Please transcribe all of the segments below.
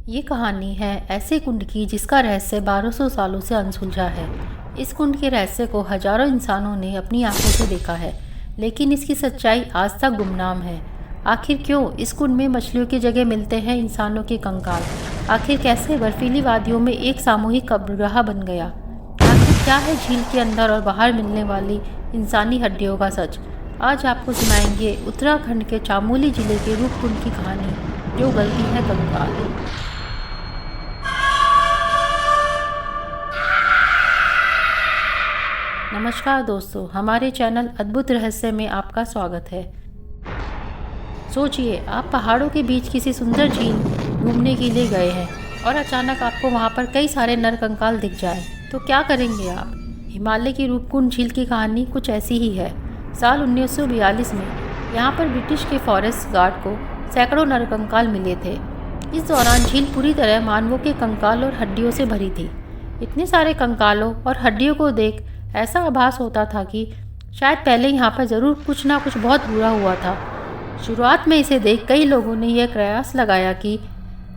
ये कहानी है ऐसे कुंड की जिसका रहस्य 1200 सालों से अनसुलझा है। इस कुंड के रहस्य को हजारों इंसानों ने अपनी आंखों से देखा है, लेकिन इसकी सच्चाई आज तक गुमनाम है। आखिर क्यों इस कुंड में मछलियों की जगह मिलते हैं इंसानों के कंकाल? आखिर कैसे बर्फीली वादियों में एक सामूहिक कब्रगाह बन गया? आखिर क्या है झील के अंदर और बाहर मिलने वाली इंसानी हड्डियों का सच? आज आपको सुनाएंगे उत्तराखंड के चामोली जिले के रूपकुंड की कहानी, जो गलती है कंकाल। नमस्कार दोस्तों, हमारे चैनल अद्भुत रहस्य में आपका स्वागत है। सोचिए, आप पहाड़ों के बीच किसी सुंदर झील घूमने के लिए गए हैं और अचानक आपको वहां पर कई सारे नर कंकाल दिख जाए, तो क्या करेंगे आप? हिमालय की रूपकुंड झील की कहानी कुछ ऐसी ही है। साल 1942 में यहाँ पर ब्रिटिश के फॉरेस्ट गार्ड को सैकड़ों नर कंकाल मिले थे। इस दौरान झील पूरी तरह मानवों के कंकाल और हड्डियों से भरी थी। इतने सारे कंकालों और हड्डियों को देख ऐसा आभास होता था कि शायद पहले यहाँ पर ज़रूर कुछ ना कुछ बहुत बुरा हुआ था। शुरुआत में इसे देख कई लोगों ने यह प्रयास लगाया कि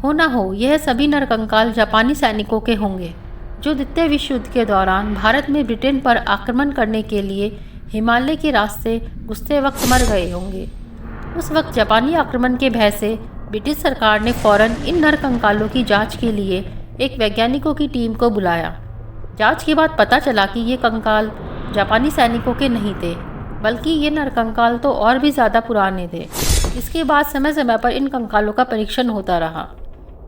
हो ना हो यह सभी नरकंकाल जापानी सैनिकों के होंगे, जो द्वितीय विश्व युद्ध के दौरान भारत में ब्रिटेन पर आक्रमण करने के लिए हिमालय के रास्ते घुसते वक्त मर गए होंगे। उस वक्त जापानी आक्रमण के भय से ब्रिटिश सरकार ने फौरन इन नरकंकालों की जाँच के लिए एक वैज्ञानिकों की टीम को बुलाया। जांच के बाद पता चला कि ये कंकाल जापानी सैनिकों के नहीं थे, बल्कि ये नरकंकाल तो और भी ज़्यादा पुराने थे। इसके बाद समय समय पर इन कंकालों का परीक्षण होता रहा।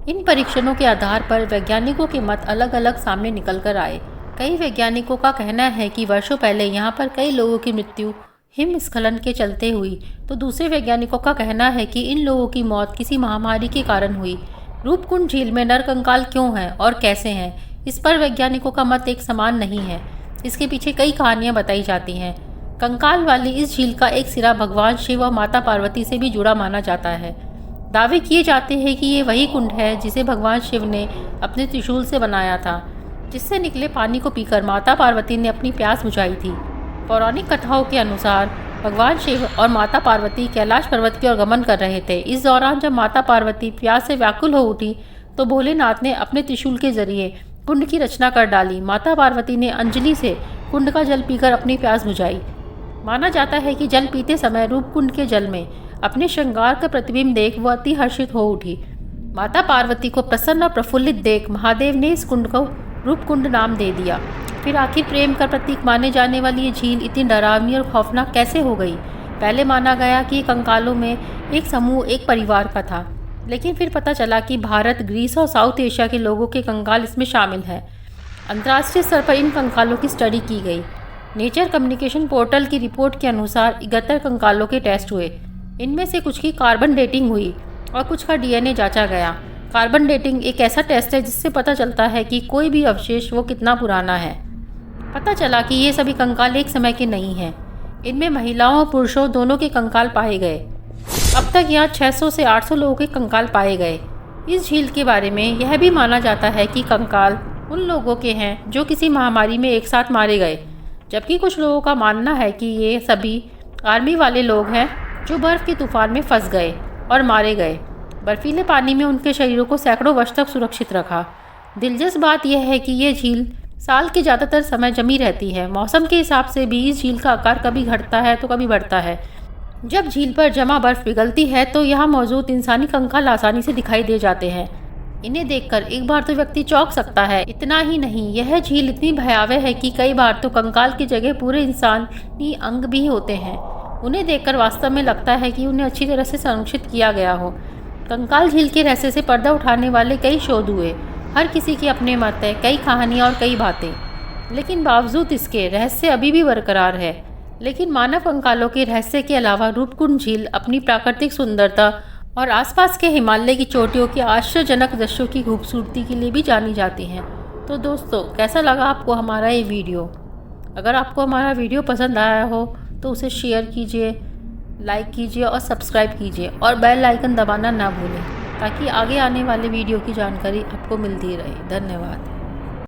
इन परीक्षणों के आधार पर वैज्ञानिकों के मत अलग अलग सामने निकल कर आए। कई वैज्ञानिकों का कहना है कि वर्षों पहले यहाँ पर कई लोगों की मृत्यु हिमस्खलन के चलते हुई, तो दूसरे वैज्ञानिकों का कहना है कि इन लोगों की मौत किसी महामारी के कारण हुई। रूपकुंड झील में नरकंकाल क्यों हैं और कैसे हैं, इस पर वैज्ञानिकों का मत एक समान नहीं है। इसके पीछे कई कहानियां बताई जाती हैं। कंकाल वाली इस झील का एक सिरा भगवान शिव और माता पार्वती से भी जुड़ा माना जाता है। दावे किए जाते हैं कि ये वही कुंड है जिसे भगवान शिव ने अपने त्रिशूल से बनाया था, जिससे निकले पानी को पीकर माता पार्वती ने अपनी प्यास बुझाई थी। पौराणिक कथाओं के अनुसार भगवान शिव और माता पार्वती कैलाश पर्वत की ओर गमन कर रहे थे। इस दौरान जब माता पार्वती प्यास से व्याकुल हो उठी, तो भोलेनाथ ने अपने त्रिशूल के जरिए कुंड की रचना कर डाली। माता पार्वती ने अंजलि से कुंड का जल पीकर अपनी प्यास बुझाई। माना जाता है कि जल पीते समय रूपकुंड के जल में अपने श्रृंगार का प्रतिबिंब देख वह अति हर्षित हो उठी। माता पार्वती को प्रसन्न और प्रफुल्लित देख महादेव ने इस कुंड को रूपकुंड नाम दे दिया। फिर आखिर प्रेम का प्रतीक माने जाने वाली ये झील इतनी डरावनी और खौफनाक कैसे हो गई? पहले माना गया कि कंकालों में एक समूह एक परिवार का था, लेकिन फिर पता चला कि भारत, ग्रीस और साउथ एशिया के लोगों के कंकाल इसमें शामिल हैं। अंतर्राष्ट्रीय स्तर पर इन कंकालों की स्टडी की गई। नेचर कम्युनिकेशन पोर्टल की रिपोर्ट के अनुसार 71 कंकालों के टेस्ट हुए। इनमें से कुछ की कार्बन डेटिंग हुई और कुछ का डीएनए जांचा गया। कार्बन डेटिंग एक ऐसा टेस्ट है जिससे पता चलता है कि कोई भी अवशेष वो कितना पुराना है। पता चला कि ये सभी कंकाल एक समय के नहीं हैं। इनमें महिलाओं और पुरुषों दोनों के कंकाल पाए गए। अब तक यहाँ 600 से 800 लोगों के कंकाल पाए गए। इस झील के बारे में यह भी माना जाता है कि कंकाल उन लोगों के हैं जो किसी महामारी में एक साथ मारे गए, जबकि कुछ लोगों का मानना है कि ये सभी आर्मी वाले लोग हैं जो बर्फ़ के तूफान में फंस गए और मारे गए। बर्फीले पानी में उनके शरीरों को सैकड़ों वर्ष तक सुरक्षित रखा। दिलचस्प बात यह है कि ये झील साल के ज़्यादातर समय जमी रहती है। मौसम के हिसाब से भी इस झील का आकार कभी घटता है तो कभी बढ़ता है। जब झील पर जमा बर्फ पिघलती है तो यहाँ मौजूद इंसानी कंकाल आसानी से दिखाई दे जाते हैं। इन्हें देखकर एक बार तो व्यक्ति चौंक सकता है। इतना ही नहीं, यह झील इतनी भयावह है कि कई बार तो कंकाल की जगह पूरे इंसानी अंग भी होते हैं। उन्हें देखकर वास्तव में लगता है कि उन्हें अच्छी तरह से संरक्षित किया गया हो। कंकाल झील के रहस्य से पर्दा उठाने वाले कई शोध हुए। हर किसी के अपने मत है, कई कहानियाँ और कई बातें, लेकिन बावजूद इसके रहस्य अभी भी बरकरार है। लेकिन मानव कंकालों के रहस्य के अलावा रूपकुंड झील अपनी प्राकृतिक सुंदरता और आसपास के हिमालय की चोटियों की आश्चर्यजनक दृश्यों की खूबसूरती के लिए भी जानी जाती हैं। तो दोस्तों, कैसा लगा आपको हमारा ये वीडियो? अगर आपको हमारा वीडियो पसंद आया हो तो उसे शेयर कीजिए, लाइक कीजिए और सब्सक्राइब कीजिए, और बेल आइकन दबाना ना भूलें, ताकि आगे आने वाले वीडियो की जानकारी आपको मिलती रहे। धन्यवाद।